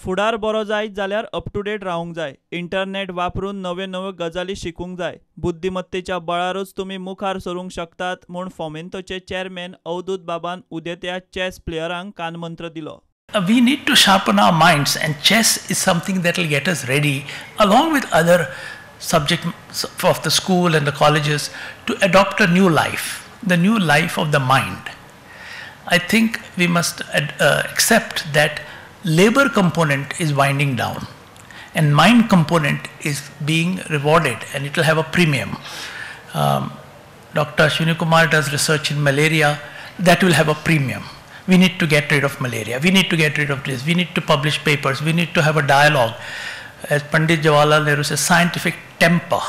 फुडार बरो जायत जाल्यार अप टू डेट रावंक जाय. इंटरनेट वापरून नव्यो नव्यो गजाली शिकूंक जाय. बुद्धिमत्तेच्या बळारूच तुम्ही मुखार सरूंक शकतात म्हूण फोमेंतोचे चेअरमॅन अवधूत बाबान उदेत्या चॅस प्लेयरांक कानमंत्र दिलो. We need to sharpen our minds, and chess is something that will get us ready along with other subjects of the school and the colleges to adopt a new life, the new life of the mind. I think we must accept that labor component is winding down and mind component is being rewarded, and it will have a premium. Dr. Ashwini Kumar does research in malaria. That will have a premium. We need to get rid of malaria. We need to get rid of this. We need to publish papers. We need to have a dialogue. As Pandit Jawaharlal Nehru says, scientific temper.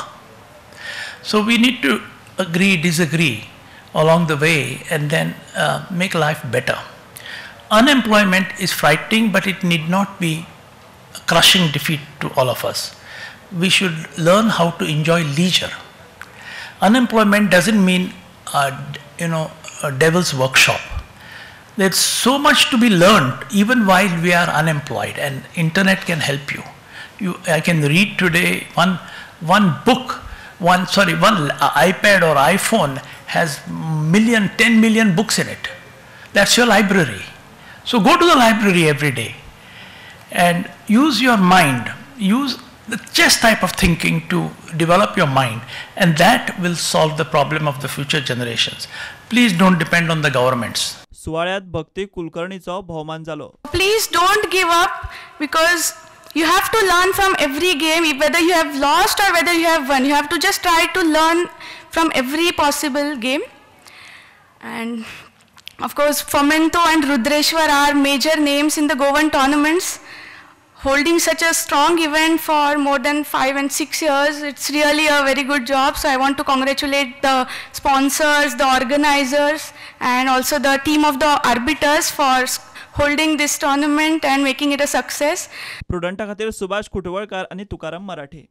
So we need to agree, disagree along the way, and then make life better. Unemployment is frightening, but it need not be a crushing defeat to all of us. We should learn how to enjoy leisure. Unemployment doesn't mean a devil's workshop. There's so much to be learned even while we are unemployed, and internet can help you. I can read today one book, one iPad or iPhone has 10 million books in it. That's your library. So go to the library every day and use your mind. Use the chess type of thinking to develop your mind, and that will solve the problem of the future generations. Please don't depend on the governments. सुवाळ्यात भक्ती कुलकर्णीचो भोवमान जालो. Please don't give up, because you have to learn from every game, whether you have lost or whether you have won. You have to just try to learn from every possible game. And of course, Fomento and Rudreshwar are major names in the Goan tournaments. Holding such a strong event for more than 5 and 6 years, it's really a very good job. So I want to congratulate the sponsors, the organizers, and also the team of the arbiters for holding this tournament and making it a success. प्रुडंटा खातीर सुभाष कुटवळकार आणि तुकाराम मराठे.